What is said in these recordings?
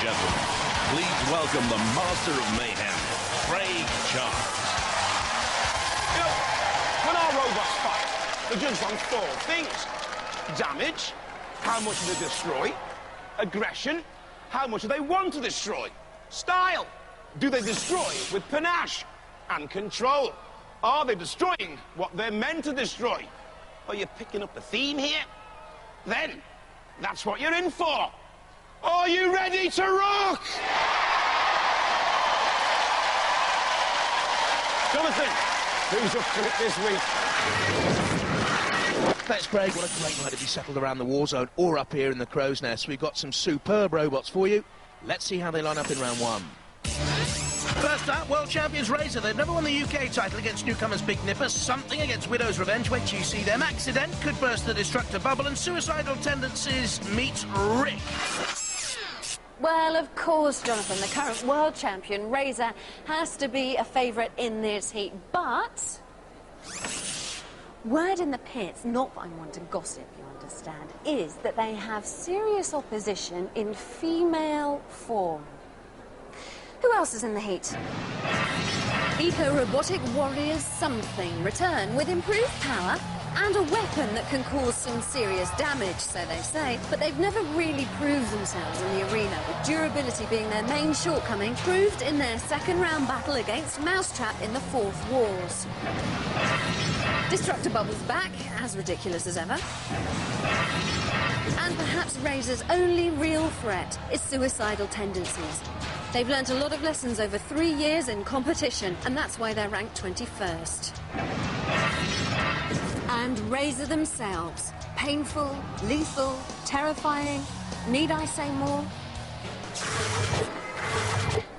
gentlemen, please welcome the master of mayhem, Craig Charles. You know, when our robots fight, they're judged on four things. Damage, how much do they destroy? Aggression, how much do they want to destroy? Style, do they destroy with panache? And control, are they destroying what they're meant to destroy? Are you picking up a theme here? Then, that's what you're in for. Are you ready to rock? Jonathan, who's up to it this week? Thanks, Craig. What a great night to be settled around the war zone or up here in the crow's nest. We've got some superb robots for you. Let's see how they line up in round one. First up, world champions Razor. They've never won the UK title against newcomers Big Nipper. Something against Widow's Revenge. Wait till you see them. Accident could burst the destructor bubble, and suicidal tendencies meet Rick. Well, of course, Jonathan, the current world champion, Razor, has to be a favourite in this heat. But word in the pits, not that I'm one to gossip, you understand, is that they have serious opposition in female form. Who else is in the heat? Eco-robotic warriors something return with improved power and a weapon that can cause some serious damage, so they say. But they've never really proved themselves in the arena, with durability being their main shortcoming, proved in their second round battle against Mousetrap in the Fourth Wars. Destructor Bubble's back, as ridiculous as ever. And perhaps Razor's only real threat is suicidal tendencies. They've learnt a lot of lessons over 3 years in competition, and that's why they're ranked 21st. And Razor themselves. Painful, lethal, terrifying. Need I say more?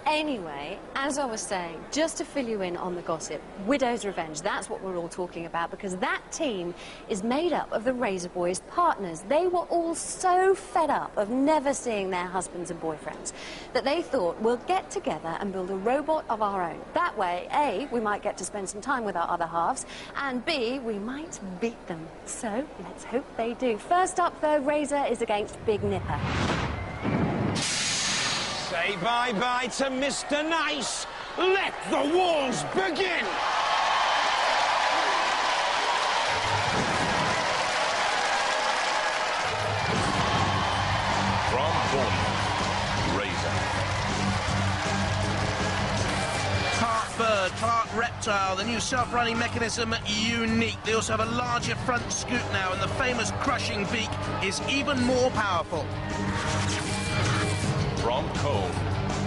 Anyway, as I was saying, just to fill you in on the gossip, Widow's Revenge, that's what we're all talking about, because that team is made up of the Razor Boys' partners. They were all so fed up of never seeing their husbands and boyfriends that they thought, we'll get together and build a robot of our own. That way, A, we might get to spend some time with our other halves, and B, we might beat them. So, let's hope they do. First up, though, Razor is against Big Nipper. Say bye-bye to Mr. Nice. Let the wars begin. From Bournemouth, Razor. Part bird, part reptile, the new self-running mechanism unique. They also have a larger front scoop now, and the famous crushing beak is even more powerful. From Cone,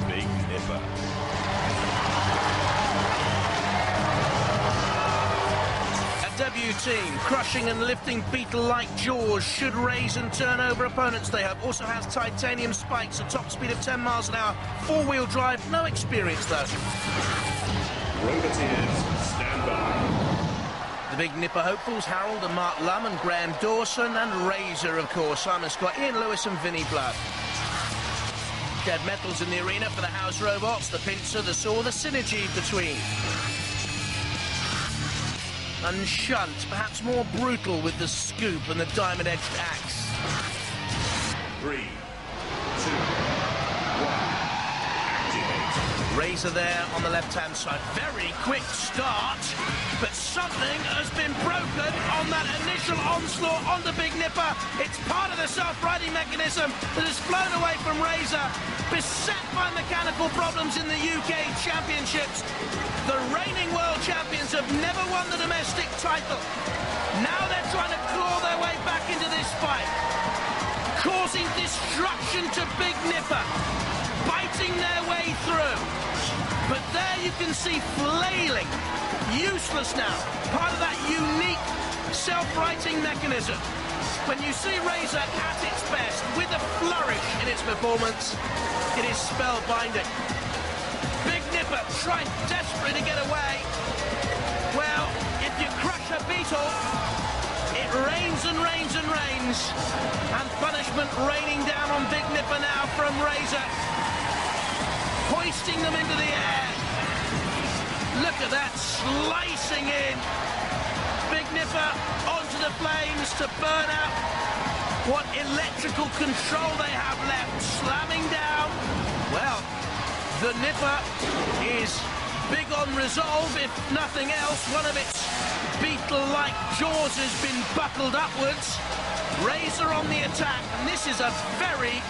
Big Nipper. A debut team, crushing and lifting beetle-like jaws, should raise and turn over opponents, they hope. Also has titanium spikes, a top speed of 10 miles an hour, four-wheel drive, no experience though. Roboteers, stand by. The Big Nipper hopefuls, Harold and Mark Lum and Graham Dawson, and Razor, of course, Simon Scott, Ian Lewis and Vinnie Blood. Dead metals in the arena for the house robots, the pincer, the saw, the synergy between. And Shunt, perhaps more brutal with the scoop and the diamond-edged axe. 3, 2, 1. Razor there on the left-hand side. Very quick start, but something has been broken on that initial onslaught on the Big Nipper. It's part of the self-riding mechanism that has flown away from Razor, beset by mechanical problems in the UK Championships. The reigning world champions have never won the domestic title. Now they're trying to claw their way back into this fight, causing destruction to Big Nipper, biting their way through. But there you can see flailing, useless now, part of that unique self-righting mechanism. When you see Razor at its best, with a flourish in its performance, it is spellbinding. Big Nipper trying desperately to get away. Well, if you crush a beetle, it rains and rains and rains. And punishment raining down on Big Nipper now from Razor, hoisting them into the air. Look at that, slicing in. Big Nipper onto the flames to burn out what electrical control they have left, slamming down. The Nipper is big on resolve, if nothing else. One of its beetle-like jaws has been buckled upwards. Razor on the attack, and this is a very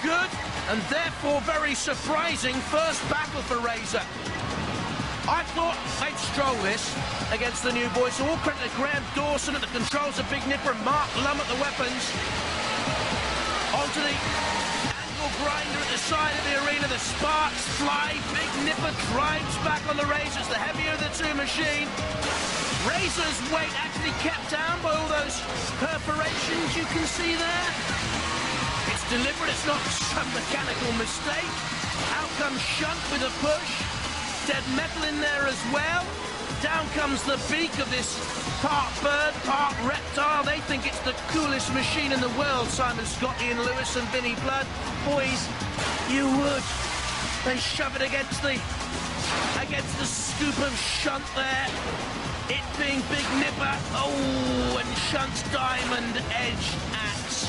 good and therefore very surprising first battle for Razor. I thought they'd stroll this against the new boys, so all credit to Graham Dawson at the controls of Big Nipper and Mark Lum at the weapons. Onto the angle grinder at the side of the arena, the sparks fly, Big Nipper drives back on the Razor. It's the heavier of the two machine. Razor's weight actually kept down by all those perforations you can see there. It's deliberate, it's not some mechanical mistake. Out comes Shunt with a push. Dead metal in there as well. Down comes the beak of this part bird, part reptile. They think it's the coolest machine in the world, Simon Scott, Ian Lewis and Vinnie Blood. Boys, you would. They shove it against the scoop of Shunt there. It being Big Nipper. Oh, and Shunt's diamond edge axe.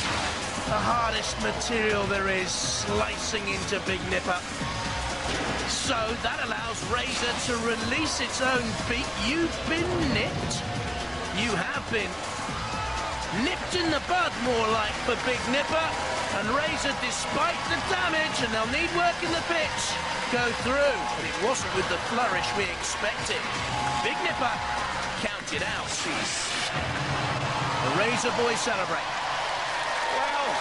The hardest material there is, slicing into Big Nipper. So that allows Razor to release its own beak. You've been nipped. You have been nipped in the bud, more like, for Big Nipper. And Razor, despite the damage, and they'll need work in the pitch, go through. But it wasn't with the flourish we expected. Big Nipper counted out. The Razor boys celebrate. Well,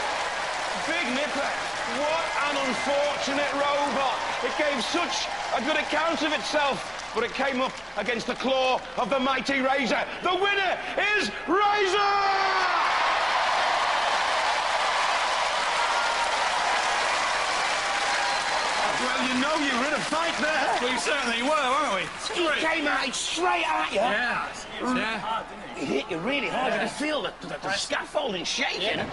Big Nipper, what an unfortunate robot. It gave such a good account of itself, but it came up against the claw of the mighty Razor. The winner is Razor! Well, you know you were in a fight there. We certainly were, weren't we? He came out straight at you. Yeah. He hit you really hard. You could feel the scaffolding shaking.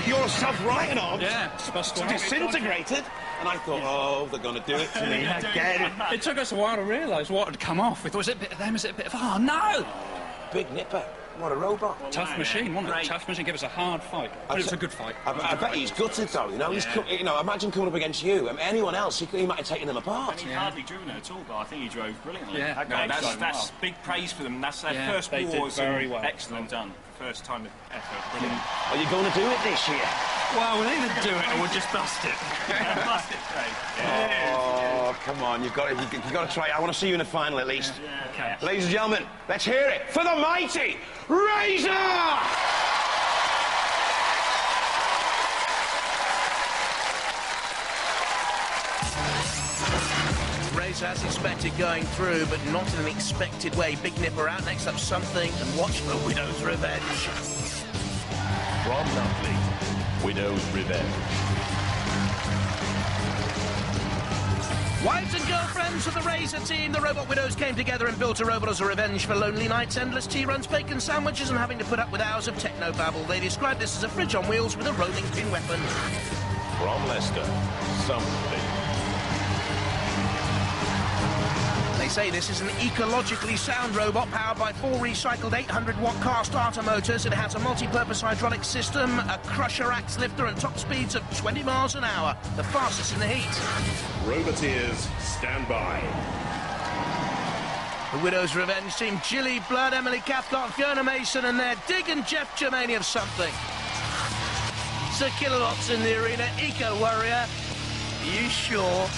Your self-righting arm disintegrated. And I thought, oh, they're going to do it to me again. It took us a while to realise what had come off. We thought, was it a bit of them? Is it a bit of... Oh, no! Big Nipper. What a robot. Tough machine, wasn't it? Tough machine. Gave us a hard fight. But it was a good fight. I bet he's gutted, though. You know, imagine coming up against you. Anyone else, he might have taken them apart. And he hardly drew it at all, but I think he drove brilliantly. Yeah. That's big praise for them. That's their first wars. Very well. Excellent done. First time effort. Brilliant. Are you going to do it this year? Well, we'll either do it or we'll just bust it. Bust it, Craig. Oh, come on. You've got to try it. I want to see you in the final, at least. Okay. Ladies and gentlemen, let's hear it for the mighty Razor! Razor as expected going through, but not in an expected way. Big Nipper out, next up something, and watch for Widow's Revenge. From Nutley, Widow's Revenge. Wives and girlfriends of the Razor team, the Robot Widows came together and built a robot as a revenge for lonely nights, endless tea runs, bacon sandwiches, and having to put up with hours of techno-babble. They described this as a fridge on wheels with a rolling pin weapon. From Leicester, something. They say this is an ecologically sound robot powered by 4 recycled 800-watt car starter motors. It has a multi-purpose hydraulic system, a crusher axe lifter, and top speeds of 20 miles an hour, the fastest in the heat. Roboteers, stand by. The Widow's Revenge team, Gilly Blood, Emily Cathcart, Fiona Mason, and their Dig and Jeff Germani of something. Sir Kilowatts in the arena, Eco-Warrior. Are you sure?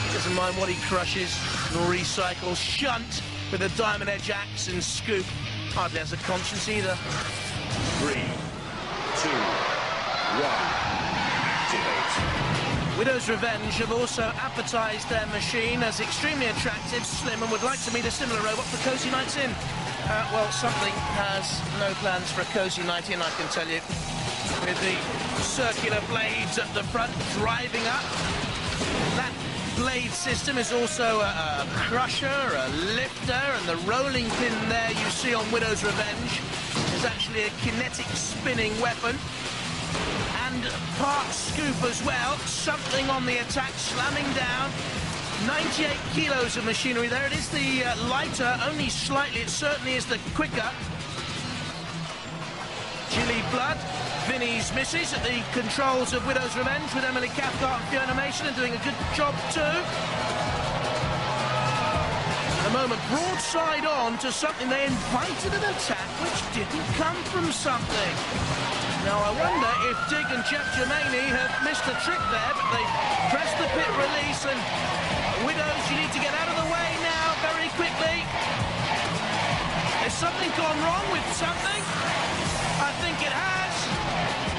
He doesn't mind what he crushes and recycles. Shunt with a diamond edge axe and scoop. Hardly has a conscience either. 3, 2, 1, activate. Widow's Revenge have also advertised their machine as extremely attractive, slim, and would like to meet a similar robot for cozy nights in. Well, something has no plans for a cozy night in, I can tell you. With the circular blades at the front driving up. That blade system is also a crusher, a lifter, and the rolling pin there you see on Widow's Revenge is actually a kinetic spinning weapon. And part scoop as well, something on the attack, slamming down. 98 kilos of machinery there. It is the lighter, only slightly. It certainly is the quicker. Gilly Blood, Vinny's misses at the controls of Widow's Revenge with Emily Cathcart and Fiona Mason, and doing a good job too. At the moment, broadside on to something. They invited an attack which didn't come from something. Now I wonder if Dig and Jeff Germaini have missed a trick there, but they pressed the pit release, and Widows, you need to get out of the way now very quickly. Has something gone wrong with something? I think it has.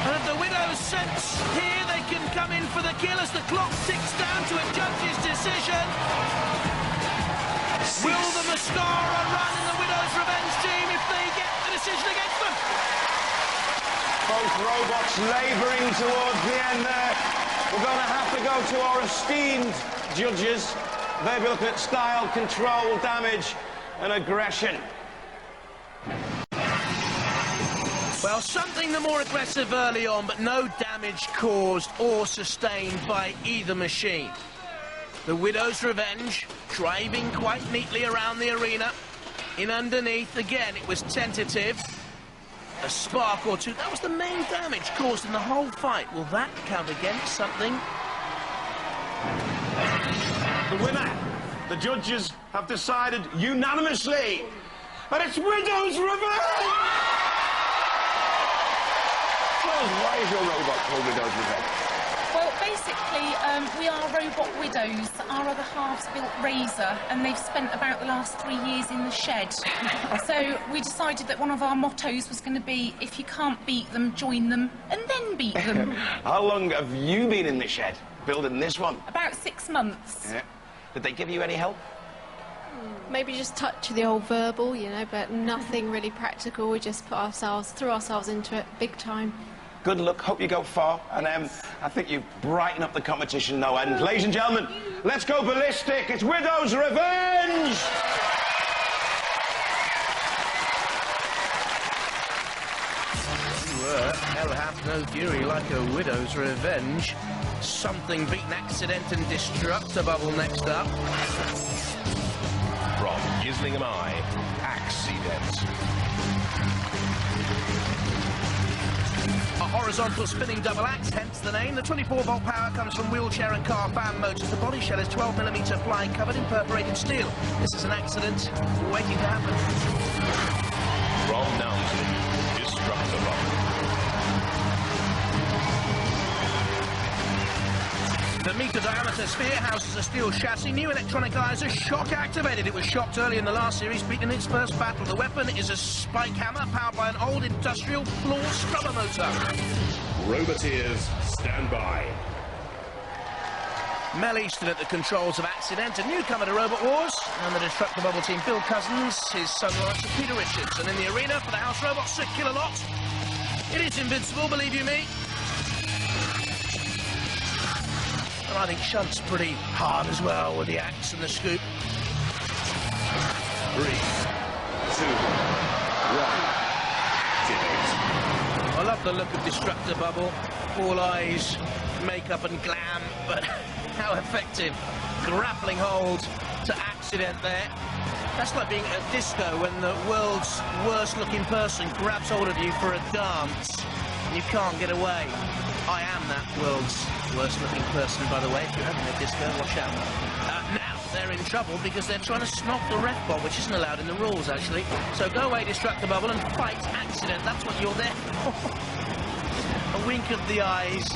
And if the Widows sense here, they can come in for the kill as the clock ticks down to a judge's decision. Will the mascara run in the Widow's Revenge team if they get the decision against them? Both robots labouring towards the end there. We're going to have to go to our esteemed judges. They'll be looking at style, control, damage and aggression. Well, something the more aggressive early on, but no damage caused or sustained by either machine. The Widow's Revenge driving quite neatly around the arena. In underneath, again, it was tentative. A spark or two. That was the main damage caused in the whole fight. Will that count against something? The winner, the judges have decided unanimously that it's Widow's Revenge! Why is your robot called Widow's Revenge? Well, basically, we are robot widows. Our other halves built Razor, and they've spent about the last 3 years in the shed. So we decided that one of our mottos was going to be, if you can't beat them, join them, and then beat them. How long have you been in the shed, building this one? About 6 months. Yeah. Did they give you any help? Maybe just touch the old verbal, you know, but nothing really practical. We just threw ourselves into it big time. Good luck, hope you go far, and I think you brighten up the competition no end. Ladies and gentlemen, let's go ballistic. It's Widow's Revenge! Hell hath no fury like a Widow's Revenge. Something beaten Accident and Destructor Bubble next up. From Gizlingham Eye, Accident. A horizontal spinning double axe, hence the name. The 24-volt power comes from wheelchair and car fan motors. The body shell is 12mm ply covered in perforated steel. This is an accident waiting to happen. From Downton, Destructor Bubble. The meter-diameter sphere houses a steel chassis. New electronic eyes are shock-activated. It was shocked early in the last series, beaten in its first battle. The weapon is a spike hammer powered by an old industrial floor scrubber motor. Roboteers, stand by. Mel Easton at the controls of Accident, a newcomer to Robot Wars, and the Destructor Bubble team, Bill Cousins, his son Lawrence and Peter Richards. And in the arena for the House Robots, Sir Killalot. It is invincible, believe you me. And I think Shunt's pretty hard as well with the axe and the scoop. 3, 2, 1. Activate. I love the look of Destructor Bubble. All eyes, makeup and glam, but how effective. Grappling hold to Accident there. That's like being at a disco when the world's worst looking person grabs hold of you for a dance and you can't get away. I am that world's worst looking person, by the way. If you're having a disco, watch out. Now they're in trouble because they're trying to snog the ref bot, which isn't allowed in the rules, actually. So go away, Destructor Bubble, and fight Accident. That's what you're there for. A wink of the eyes.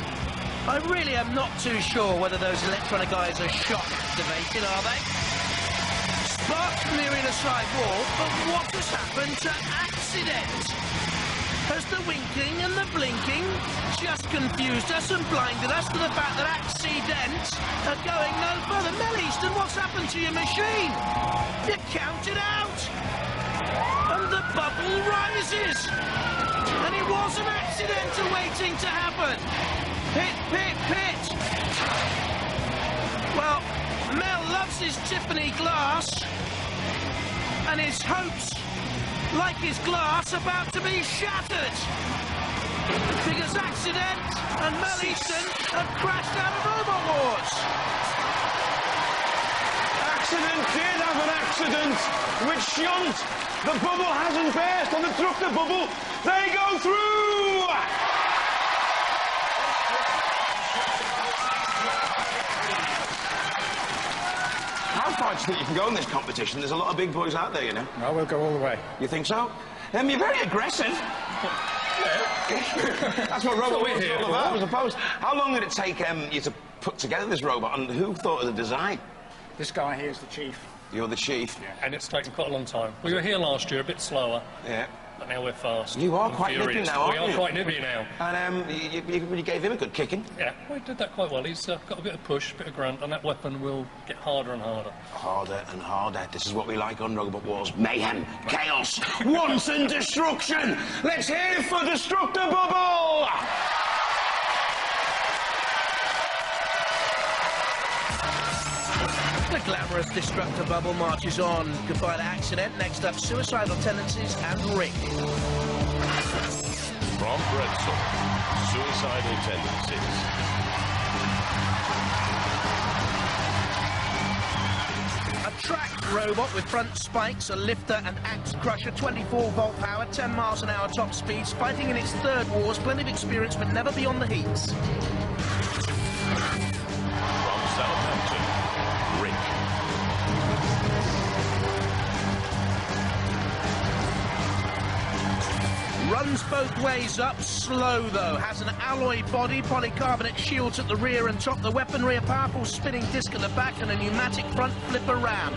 I really am not too sure whether those electronic eyes are shock activated, are they? Sparks from the arena side wall, but what has happened to Accident? Has the winking and the blinking just confused us and blinded us to the fact that Accident are going no further? Mel Easton, what's happened to your machine? You counted out! And the bubble rises! And it was an accident waiting to happen! Pit, pit, pit! Well, Mel loves his Tiffany glass, and his hopes, like his glass, about to be shattered. Because Accident and Mel Easton have crashed out of Robot Wars. Accident did have an accident with Shunt. The bubble hasn't burst on the Destructor Bubble. They go through! I just think you can go in this competition. There's a lot of big boys out there, you know. No, we'll go all the way. You think so? You're very aggressive. That's what robot wars are all about, I suppose. How long did it take you to put together this robot, and who thought of the design? This guy here is the chief. You're the chief? Yeah, and it's taken quite a long time. We were here last year, a bit slower. Yeah. But now we're fast. You are quite nippy now, aren't you? We are quite nippy now. And you gave him a good kicking. Yeah, we did that quite well. He's got a bit of push, a bit of grunt, and that weapon will get harder and harder. Harder and harder. This is what we like on Robot Wars. Mayhem, chaos, wanton destruction. Let's hear it for Destructor Bubble! The glamorous Destructor Bubble marches on. Goodbye to Accident. Next up, Suicidal Tendencies and Rick. From Bretzel, Suicidal Tendencies. A tracked robot with front spikes, a lifter and axe crusher, 24-volt power, 10 miles an hour top speeds, fighting in its third wars, plenty of experience but never beyond the heats. From Southampton, Rick. Runs both ways up, slow though, has an alloy body, polycarbonate shields at the rear and top, the weaponry, a powerful spinning disc at the back and a pneumatic front flipper ram.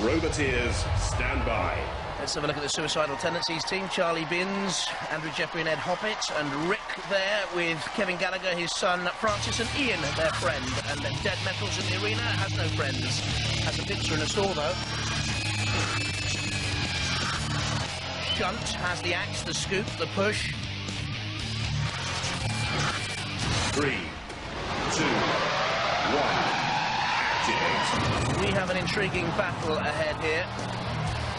Roboteers, stand by. Let's have a look at the Suicidal Tendencies team. Charlie Binns, Andrew Jeffrey and Ed Hoppett, and Rick there with Kevin Gallagher, his son Francis, and Ian, their friend. And Dead Metals in the arena has no friends. Has a picture in a store though. Shunt has the axe, the scoop, the push. 3, 2, 1, activate. We have an intriguing battle ahead here.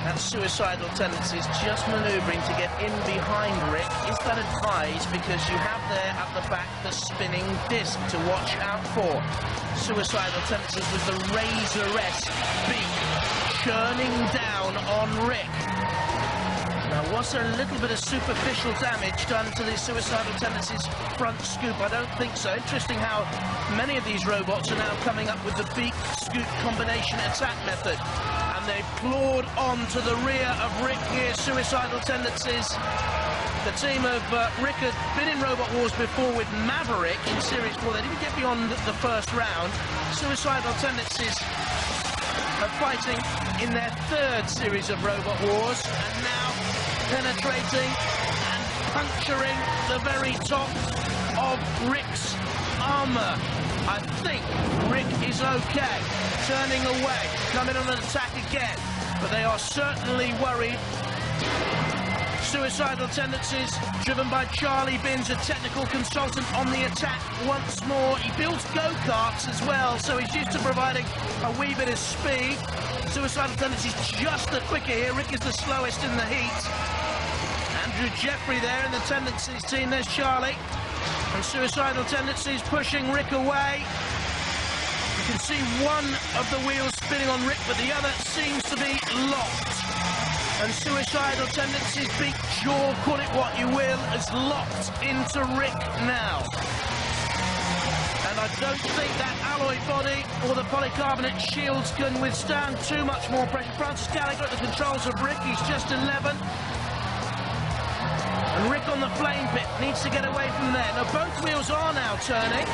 And Suicidal Tendencies just manoeuvring to get in behind Rick. Is that advised? Because you have there at the back the spinning disc to watch out for. Suicidal Tendencies with the razor-esque beak churning down on Rick. Now, was there a little bit of superficial damage done to the Suicidal Tendencies front scoop? I don't think so. Interesting how many of these robots are now coming up with the beak-scoop combination attack method. And they've clawed onto the rear of Rick here, Suicidal Tendencies. The team of Rick had been in Robot Wars before with Maverick in Series 4. They didn't get beyond the first round. Suicidal Tendencies are fighting in their third series of Robot Wars, and now penetrating and puncturing the very top of Rick's armour. I think Rick is okay. Turning away, coming on an attack again, but they are certainly worried. Suicidal Tendencies, driven by Charlie Binns, a technical consultant on the attack once more. He builds go-karts as well, so he's used to providing a wee bit of speed. Suicidal Tendencies just the quicker here. Rick is the slowest in the heat. Andrew Jeffrey there in the Tendencies team. There's Charlie. And Suicidal Tendencies pushing Rick away. You can see one of the wheels spinning on Rick, but the other seems to be locked. And Suicidal Tendencies, beak jaw, call it what you will, is locked into Rick now. And I don't think that alloy body or the polycarbonate shields can withstand too much more pressure. Francis Gallagher at the controls of Rick, he's just 11. And Rick on the flame pit needs to get away from there. Now both wheels are now turning.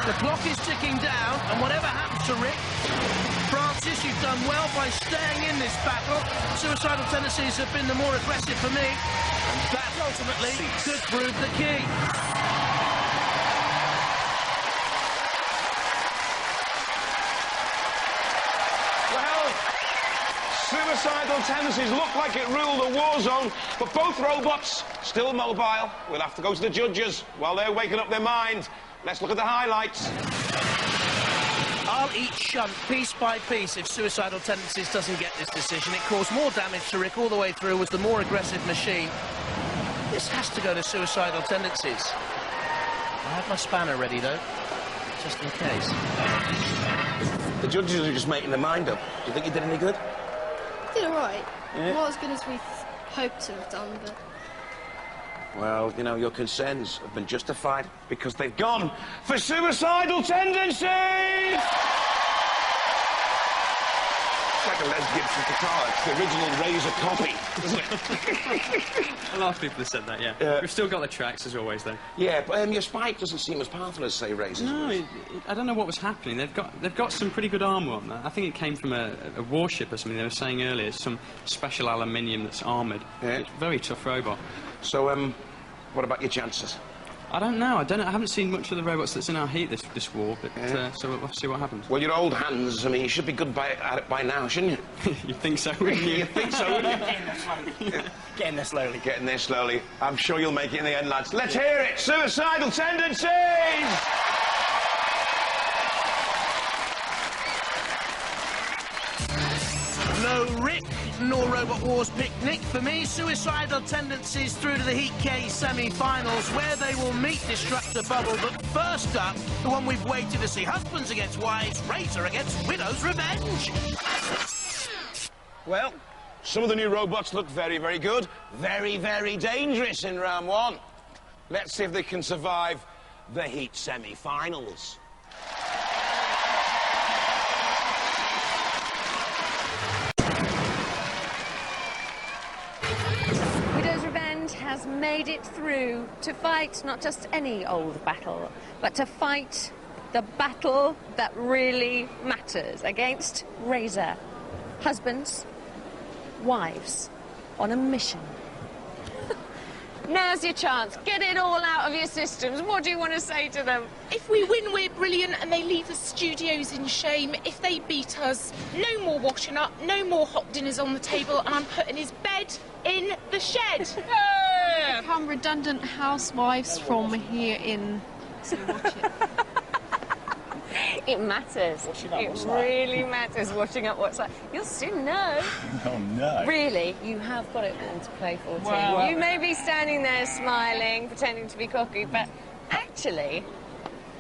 The clock is ticking down, and whatever happens to Rick, Francis, you've done well by staying in this battle. Suicidal Tendencies have been the more aggressive for me, and that ultimately could prove the key. Well, Suicidal Tendencies look like it ruled the war zone, but both robots still mobile. We'll have to go to the judges while they're waking up their mind. Let's look at the highlights. I'll eat Shunt piece by piece if Suicidal Tendencies doesn't get this decision. It caused more damage to Rick all the way through, was the more aggressive machine. This has to go to Suicidal Tendencies. I have my spanner ready, though, just in case. The judges are just making their mind up. Do you think you did any good? Did all right. Yeah. Not as good as we hoped to have done, but... Well, you know, your concerns have been justified because they've gone for Suicidal Tendencies! It's like a Les Gibson guitar. It's the original Razor copy, isn't it? A lot of people have said that, yeah. We've still got the tracks, as always, though. Yeah, but your spike doesn't seem as powerful as, say, Razor's. No, I don't know what was happening. They've got some pretty good armour on that. I think it came from a warship or something. They were saying earlier, some special aluminium that's armoured. Yeah. It's a very tough robot. So, what about your chances? I don't know. I haven't seen much of the robots that's in our heat this war, but so we'll see what happens. Well, your old hands, I mean, you should be good at it by now, shouldn't you? You think so, wouldn't you? You think so, wouldn't you? Getting there slowly. Getting there slowly. I'm sure you'll make it in the end, lads. Let's hear it! Suicidal tendencies! No Rick, nor Robot Wars picnic. For me, Suicidal Tendencies through to the Heat K semi-finals, where they will meet Destructor Bubble. But first up, the one we've waited to see. Husbands against wives, Razor against Widow's Revenge. Well, some of the new robots look very, very good. Very, very dangerous in round one. Let's see if they can survive the Heat semi-finals. Widow's Revenge has made it through to fight not just any old battle, but to fight the battle that really matters against Razor. Husbands, wives, on a mission. Now's your chance. Get it all out of your systems. What do you want to say to them? If we win, we're brilliant, and they leave the studios in shame. If they beat us, no more washing up, no more hot dinners on the table, and I'm putting his bed in the shed. Become redundant housewives from here in. So watch it. It matters. It really matters watching up what's like. You'll soon know. Oh, no. Really, you have got it all to play for, Tim. Well, you may be standing there smiling, pretending to be cocky, but actually,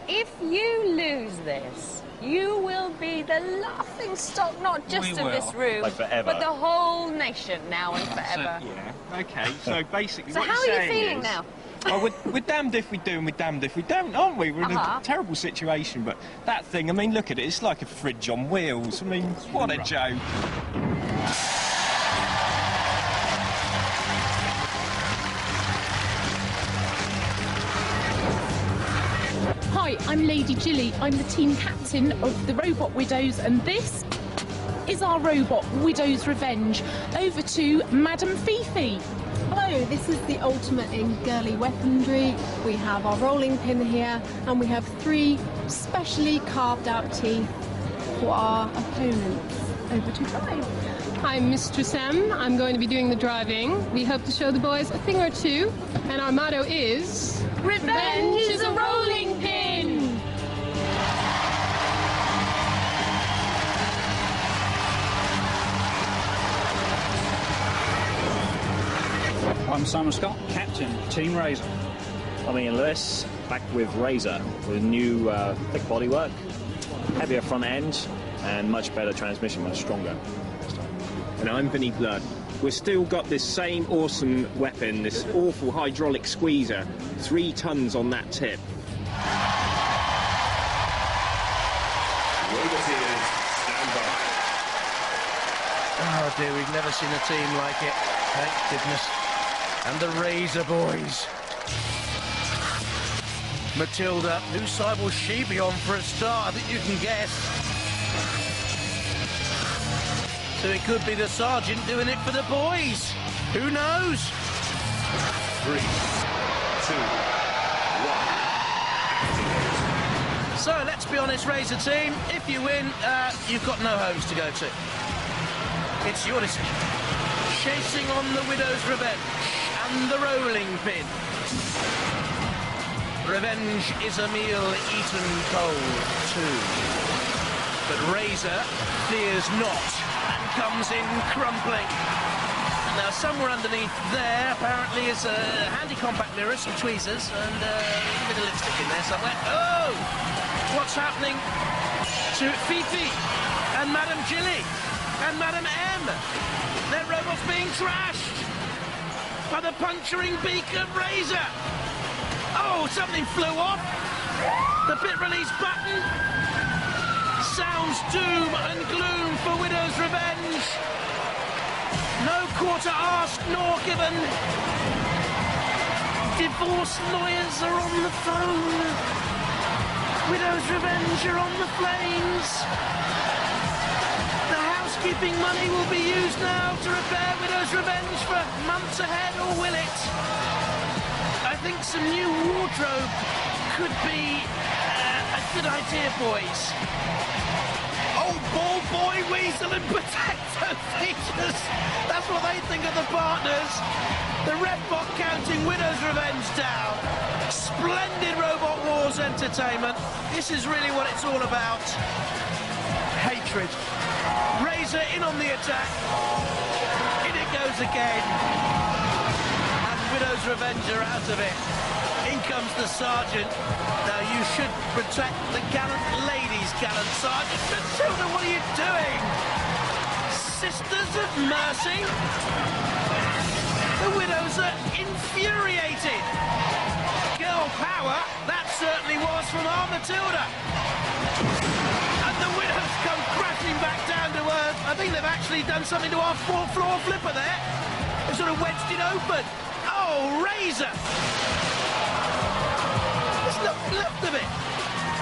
if you lose this, you will be the laughing stock, not just of this room, like forever. but the whole nation now and forever. Yeah. Okay, so basically So what how you're are you saying feeling is, now? Well, we're damned if we do and we're damned if we don't, aren't we? We're in a terrible situation, but that thing, I mean, look at it, it's like a fridge on wheels. I mean, what a joke. Hi, I'm Lady Jilly. I'm the team captain of the Robot Widows, and this is our Robot Widow's Revenge. Over to Madam Fifi. Hello, this is the ultimate in girly weaponry. We have our rolling pin here, and we have 3 specially carved out teeth for our opponents. Over to drive. I'm Mistress M. I'm going to be doing the driving. We hope to show the boys a thing or two, and our motto is... Revenge is a rolling pin! I'm Simon Scott, Captain, Team Razor. I'm Ian Lewis, back with Razor, with new thick bodywork, heavier front end, and much better transmission, much stronger. And I'm Vinny Blood. We've still got this same awesome weapon, this awful hydraulic squeezer, 3 tons on that tip. Roboteers, stand by. Oh dear, we've never seen a team like it. Thank goodness. And the Razor boys. Matilda, whose side will she be on for a start? I think you can guess. So it could be the Sergeant doing it for the boys. Who knows? 3, 2, 1. So let's be honest, Razor team. If you win, you've got no homes to go to. It's your decision. Chasing on the Widow's Revenge and the rolling pin. Revenge is a meal eaten cold too. But Razor fears not and comes in crumpling. Now somewhere underneath there apparently is a handy compact mirror, some tweezers, and a bit of lipstick in there somewhere. Oh! What's happening to Fifi and Madam Jilly and Madam M? Their robot's being trashed by the puncturing beak of Razor. Oh, something flew off. The pit release button sounds doom and gloom for Widow's Revenge. No quarter asked nor given. Divorce lawyers are on the phone. Widow's Revenge are on the flames. The housekeeping money will be used now to repair Widow's Revenge for months ahead, or will it? I think some new wardrobe could be a good idea, boys. Old ball boy, weasel and potato features. That's what they think of the partners. The Red Bot counting Widow's Revenge down. Splendid Robot Wars entertainment. This is really what it's all about. Hatred. Razor in on the attack. In it goes again. And Widow's Revenge are out of it. In comes the sergeant. Now you should protect the gallant ladies, gallant sergeant. Matilda, what are you doing? Sisters of Mercy? The Widows are infuriated. Girl power, that certainly was from our Matilda. And the Widows come crashing back down to earth. I think they've actually done something to our fourth floor flipper there. They've sort of wedged it open. Oh, Razor! There's nothing left of it.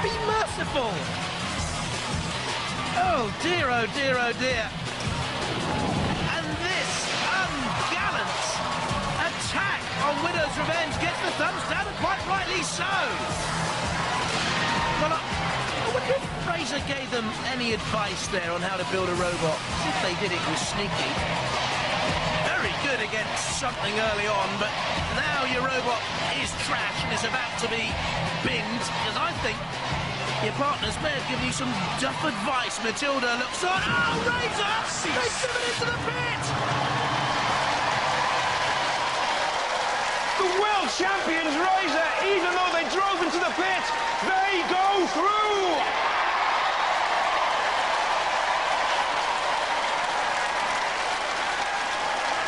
Be merciful. Oh dear, oh dear, oh dear. And this ungallant attack on Widow's Revenge gets the thumbs down, and quite rightly so. Well, I wonder if Razor gave them any advice there on how to build a robot. If they did, it was sneaky. Very good against something early on, but now your robot is trash and is about to be binned, because I think your partners may have given you some duff advice. Matilda looks on. Oh, Razor! They've driven into the pit! The world champions, Razor, even though they drove into the pit, they go through!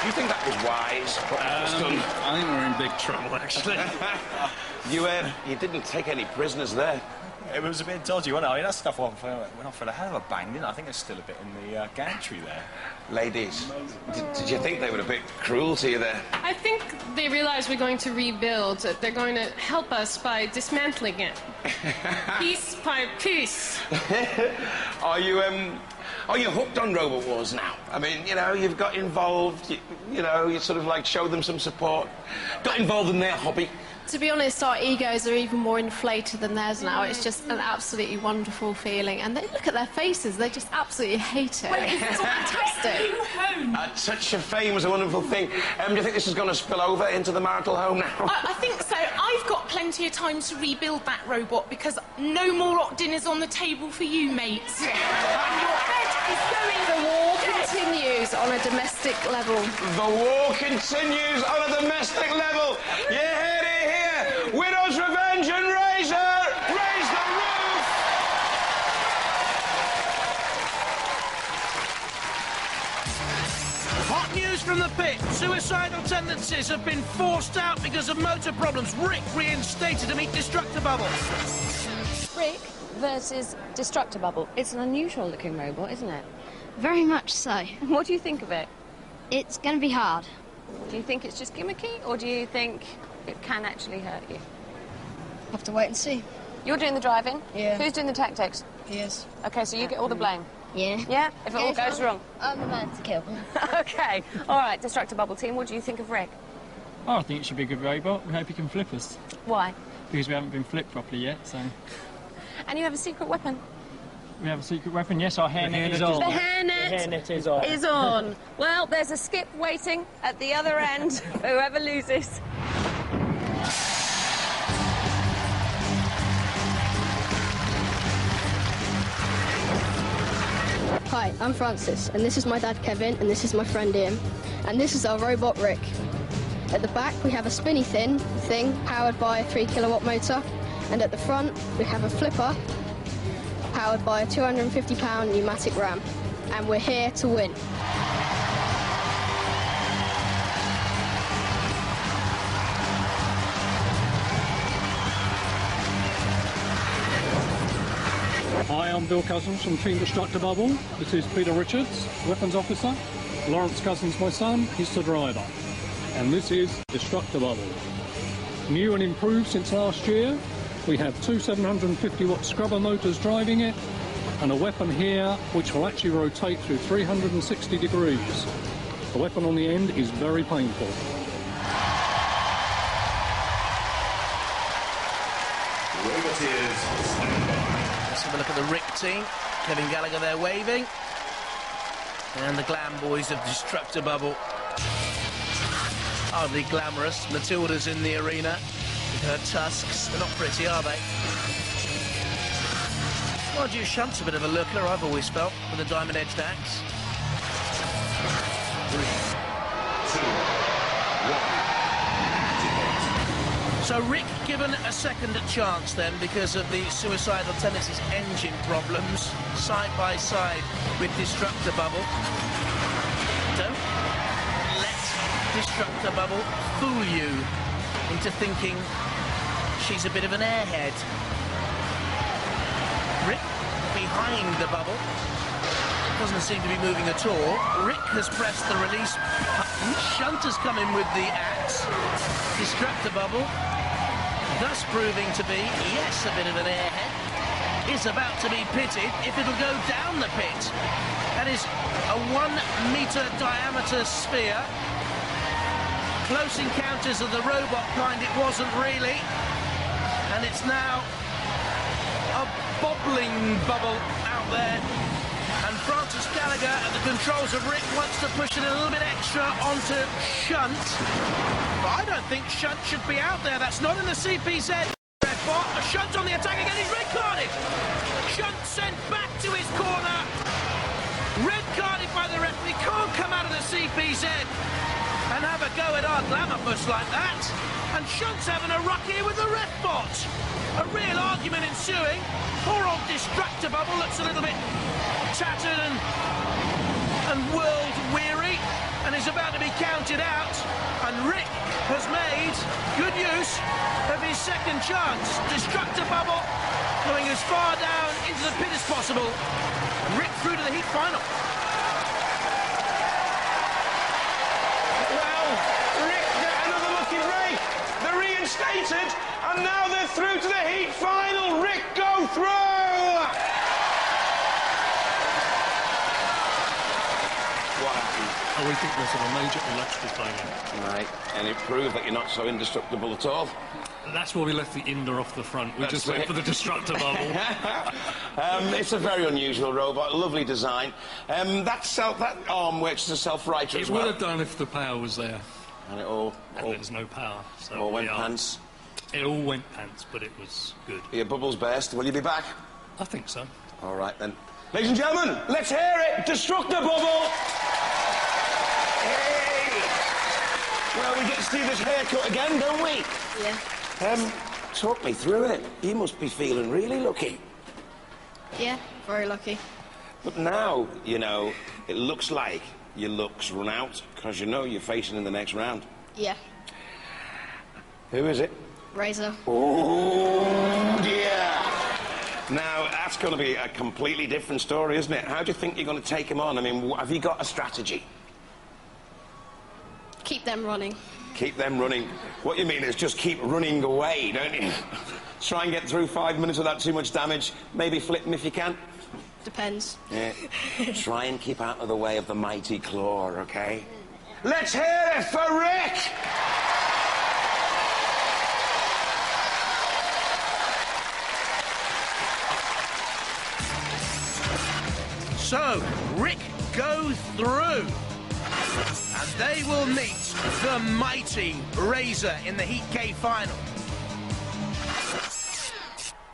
Do you think that was wise? I think we're in big trouble, actually. You didn't take any prisoners there. It was a bit dodgy, wasn't it? I mean, that stuff went off for a hell of a bang, didn't it? I think there's still a bit in the gantry there. Ladies, did you think they were a bit cruel to you there? I think they realize we're going to rebuild. They're going to help us by dismantling it. Piece by piece. Are you hooked on Robot Wars now? I mean, you know, you've got involved, you know, you sort of like showed them some support, got involved in their hobby. To be honest, our egos are even more inflated than theirs now. It's just an absolutely wonderful feeling. And they look at their faces, they just absolutely hate it. It's fantastic. Such a fame was a wonderful thing. Do you think this is going to spill over into the marital home now? I think so. I've got plenty of time to rebuild that robot, because no more hot dinners on the table for you, mates. And your bed is going... The war continues on a domestic level. The war continues on a domestic level. You heard it here. Widow's Revenge and Razor. Raise the roof. Hot news from the pit. Suicidal tendencies have been forced out because of motor problems. Rick reinstated to meet Destructibubble. Rick versus Destructibubble. It's an unusual looking robot, isn't it? Very much so. What do you think of it? It's going to be hard. Do you think it's just gimmicky, or do you think it can actually hurt you? Have to wait and see. You're doing the driving? Yeah. Who's doing the tactics? He is. OK, so you get all the blame? Yeah. Yeah? If it all goes wrong? I'm the man to kill. OK. All right, Destructibubble team, what do you think of Rick? Oh, I think it should be a good robot. We hope he can flip us. Why? Because we haven't been flipped properly yet, so... And you have a secret weapon? We have a secret weapon, yes, our hairnet is on. The hairnet is on. Is on. Well, there's a skip waiting at the other end for whoever loses. Hi, I'm Francis, and this is my dad Kevin, and this is my friend Ian, and this is our robot Rick. At the back we have a spinny thing powered by a 3 kilowatt motor, and at the front we have a flipper powered by a 250-pound pneumatic ram, and we're here to win. Hi, I'm Bill Cousins from Team Destructor Bubble. This is Peter Richards, weapons officer. Lawrence Cousins, my son, he's the driver. And this is Destructor Bubble. New and improved since last year. We have two 750-watt scrubber motors driving it, and a weapon here which will actually rotate through 360 degrees. The weapon on the end is very painful. Let's have a look at the Rick team. Kevin Gallagher there waving. And the glam boys of Destructor Bubble. Hardly glamorous. Matilda's in the arena with her tusks. They're not pretty, are they? Margie Shunt's a bit of a looker, I've always felt, with a diamond-edged axe. 3, 2, 1. So Rick given a second chance then because of the suicidal tendencies engine problems, side by side with Destructor Bubble. Don't let Destructor Bubble fool you into thinking she's a bit of an airhead. Rick behind the bubble. Doesn't seem to be moving at all. Rick has pressed the release button. Shunt has come in with the axe. Destructor Bubble, thus proving to be, yes, a bit of an airhead, is about to be pitted if it'll go down the pit. That is a 1-meter diameter sphere. Close encounters of the robot kind it wasn't really. And it's now a bobbling bubble out there. And Francis Gallagher at the controls of Rick wants to push it a little bit extra onto Shunt. But I don't think Shunt should be out there. That's not in the CPZ. Shunt's on the attack again. He's red carded. Shunt sent back to his corner. Red carded by the referee. Can't come out of the CPZ and have a go at our glamour bus like that. And Shunt's having a ruck here with the ref bot. A real argument ensuing. Poor old Destructor Bubble looks a little bit tattered and world-weary and is about to be counted out. And Rick has made good use of his second chance. Destructor Bubble going as far down into the pit as possible. Rick through to the heat final. Well, Rick, another lucky break. They're reinstated, and now they're through to the heat final. Rick, go through! What happened? Oh, we think there's a major electrical failure. Right, and it proved that you're not so indestructible at all. That's why we left the Inder off the front. We just went for the Destructor Bubble. It's a very unusual robot, lovely design. That arm works as a self-righter as well. It would have done if the power was there. And it all there's no power. So all went pants. It all went pants, but it was good. Your bubbles burst. Will you be back? I think so. All right then. Ladies and gentlemen, let's hear it. Destructor Bubble. Hey. Well, we get to see this haircut again, don't we? Yeah. Talk me through it. You must be feeling really lucky. Yeah, very lucky. But now, you know, it looks like your luck's run out, because you know you're facing in the next round. Yeah. Who is it? Razor. Oh, dear. Now, that's going to be a completely different story, isn't it? How do you think you're going to take him on? I mean, have you got a strategy? Keep them running. Keep them running. What you mean is just keep running away, don't you? Try and get through 5 minutes without too much damage. Maybe flip them if you can. Depends. Yeah. Try and keep out of the way of the mighty claw, OK? Let's hear it for Rick! So, Rick goes through. And they will meet the mighty Razor in the Heat K final.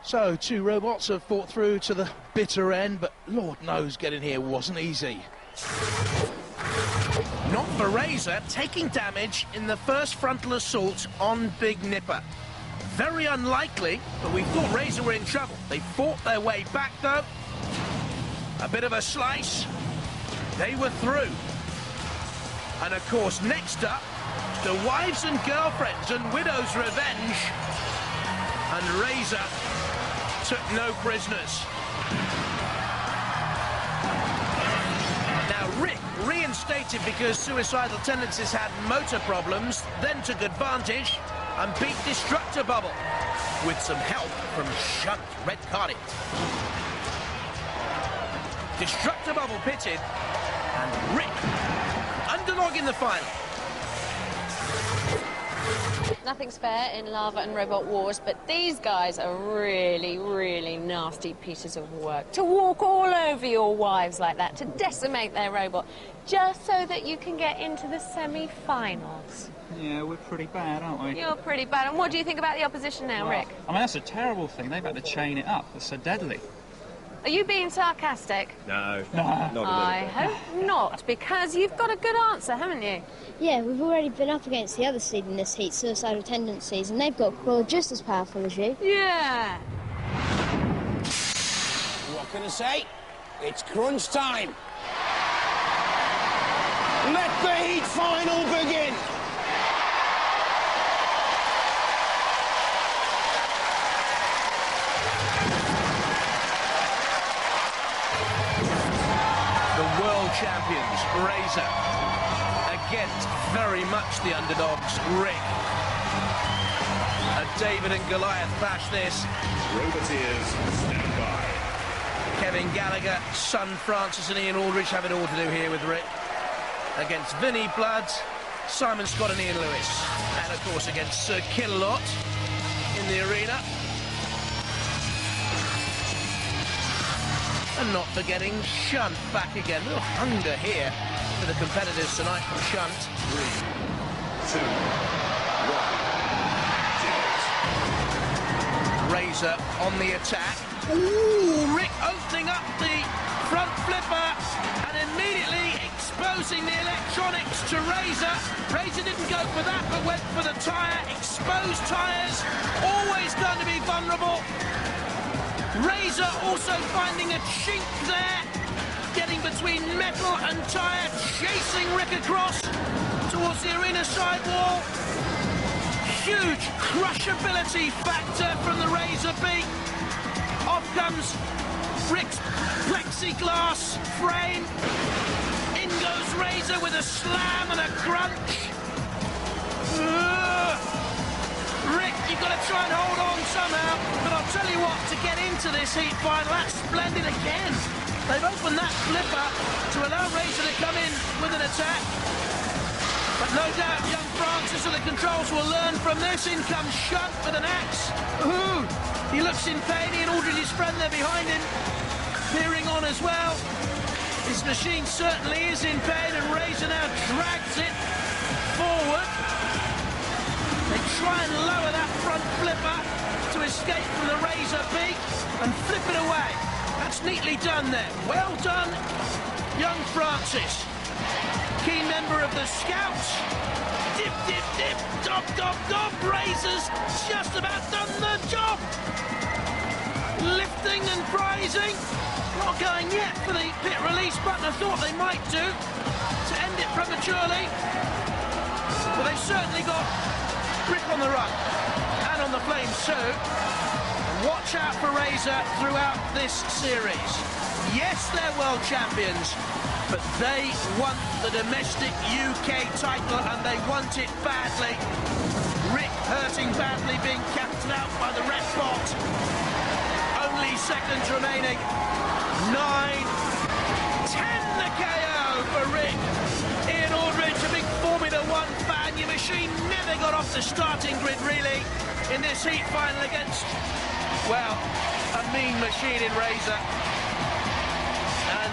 So, two robots have fought through to the bitter end, but Lord knows getting here wasn't easy. Not for Razor, taking damage in the first frontal assault on Big Nipper. Very unlikely, but we thought Razor were in trouble. They fought their way back, though. A bit of a slice. They were through. And of course, next up, the Wives and Girlfriends and Widows' Revenge. And Razor took no prisoners. Now Rick, reinstated because suicidal tendencies had motor problems, then took advantage and beat Destructor Bubble with some help from Shunt, red carded. Destructor Bubble pitted, and Rick underdog in the final. Nothing's fair in Lava and Robot Wars, but these guys are really, really nasty pieces of work. To walk all over your wives like that, to decimate their robot, just so that you can get into the semi-finals. Yeah, we're pretty bad, aren't we? You're pretty bad. And what do you think about the opposition now, Well, Rick? I mean, that's a terrible thing. They've had to chain it up. It's so deadly. Are you being sarcastic? No, not a little I bit. hope not, because you've got a good answer, haven't you? Yeah, we've already been up against the other seed in this heat, Suicidal Tendencies, and they've got core just as powerful as you. Yeah. What can I say? It's crunch time. Let the heat final begin. The world champions, Razor, against very much the underdogs, Rick. A David and Goliath clash this. Roboteers, stand by. Kevin Gallagher, son Francis and Ian Aldridge have it all to do here with Rick. Against Vinnie Blood, Simon Scott and Ian Lewis. And of course against Sir Killalot in the arena. And not forgetting Shunt back again. A little hunger here for the competitors tonight from Shunt. 3, 2, 1, Razor on the attack. Ooh, Rick opening up the front flipper and immediately exposing the electronics to Razor. Razor didn't go for that, but went for the tyre. Exposed tyres, always going to be vulnerable. Razor also finding a chink there, getting between metal and tyre, chasing Rick across towards the arena sidewall. Huge crushability factor from the Razor beak. Off comes Rick's plexiglass frame. In goes Razor with a slam and a crunch. Rick, you've got to try and hold on somehow, but I'll tell you what, to get into this heat final, that's splendid again. They've opened that flipper to allow Razor to come in with an attack. But no doubt young Francis and the controls will learn from this. In comes Shunt with an axe. Ooh, he looks in pain. Ian Aldridge's friend there behind him, peering on as well. His machine certainly is in pain, and Razor now drags it forward. They try and lower that front flipper to escape from the Razor beak and flip it away. That's neatly done there. Well done, young Francis. Keen member of the Scouts. Dip, dip, dip, dob, dob, dob. Razor's just about done the job. Lifting and prizing. Not going yet for the pit release button. I thought they might do to end it prematurely. But they've certainly got Rick on the run and on the flames too. Watch out for Razor throughout this series. Yes, they're world champions, but they want the domestic UK title and they want it badly. Rick hurting badly, being captured out by the red bot. Only seconds remaining. 9, 10 the KO for Rick. Ian Aldridge, a big Formula 1 fan. Your machine never got off the starting grid, really, in this heat final against, well, a mean machine in Razor. And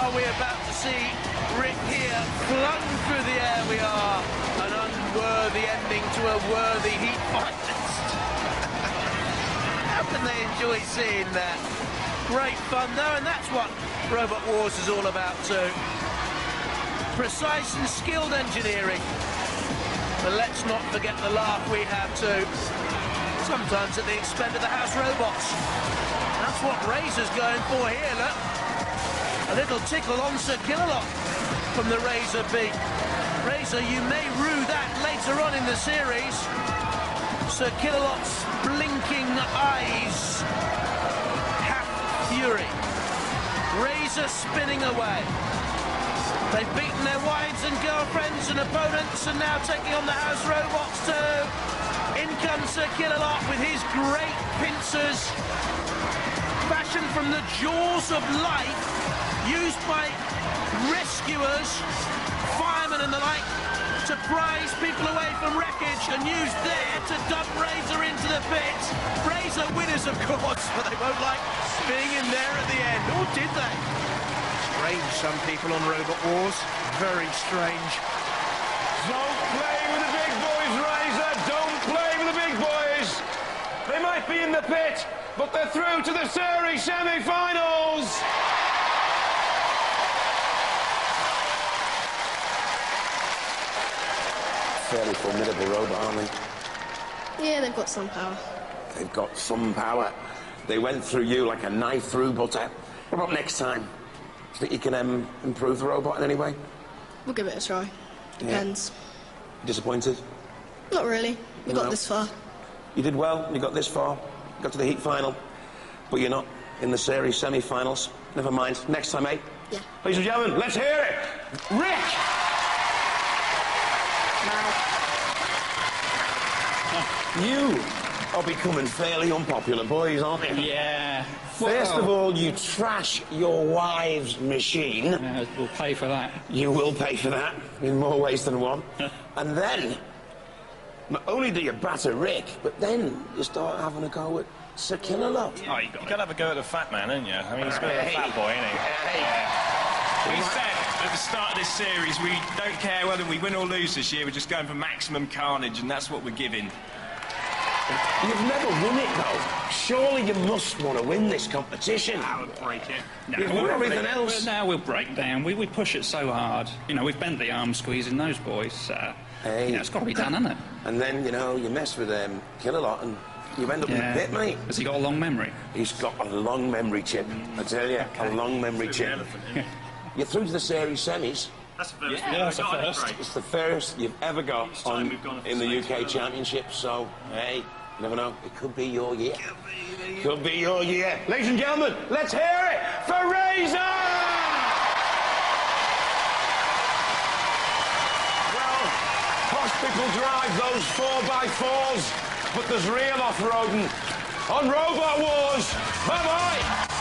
are we about to see Rick here flung through the air? We are. An unworthy ending to a worthy heat finalist. How can they enjoy seeing that? Great fun, though, and that's what Robot Wars is all about, too. Precise and skilled engineering. But let's not forget the laugh we have too. Sometimes at the expense of the house robots. That's what Razor's going for here, look. A little tickle on Sir Killalot from the Razor beak. Razor, you may rue that later on in the series. Sir Killalot's blinking eyes. Half fury. Razor spinning away. They've beaten their wives and girlfriends and opponents and now taking on the house robots too. In comes Sir Killalot with his great pincers, fashioned from the jaws of life, used by rescuers, firemen and the like, to prize people away from wreckage and used there to dump Razor into the pit. Razor winners, of course, but they won't like being in there at the end. Or did they? Strange, some people on Robot Wars. Very strange. Don't play with the big boys, Razor. Don't play with the big boys. They might be in the pit, but they're through to the series semi-finals. Fairly formidable robot, aren't they? Yeah, they've got some power. They've got some power. They went through you like a knife through butter. What about next time? Do you think you can improve the robot in any way? We'll give it a try. Depends. Yeah. Disappointed? Not really. We got this far. You did well. You got this far. You got to the heat final. But you're not in the series semi-finals. Never mind. Next time, eh? Yeah. Ladies and gentlemen, let's hear it. Rick! You are becoming fairly unpopular boys, aren't you? Yeah. First of all, you trash your wife's machine. We'll pay for that. You will pay for that, in more ways than one. And then, not only do you batter Rick, but then you start having a go at Sir Killalot. Oh, you got to have a go at the fat man, haven't you? I mean, he's a bit of a fat boy, isn't he? We said at the start of this series we don't care whether we win or lose this year, we're just going for maximum carnage, and that's what we're giving. You've never won it, though. Surely you must want to win this competition. I would break it. You've won everything else. Now we'll break down. We push it so hard. You know, we've bent the arm squeezing those boys. Hey. You know, it's got to be done, hasn't it? And then, you know, you mess with Killalot and you end up in the pit, mate. Has he got a long memory? He's got a long memory, Chip. I tell you, a long memory, Chip. You're through to the series semis. That's the first. Yeah, that's the first. It's the first you've ever got in the UK Championship, so, hey, you never know. It could be your year. Could be your year. Ladies and gentlemen, let's hear it for Razor! Well, posh people drive those 4x4s, but there's real off-roading on Robot Wars. Bye-bye!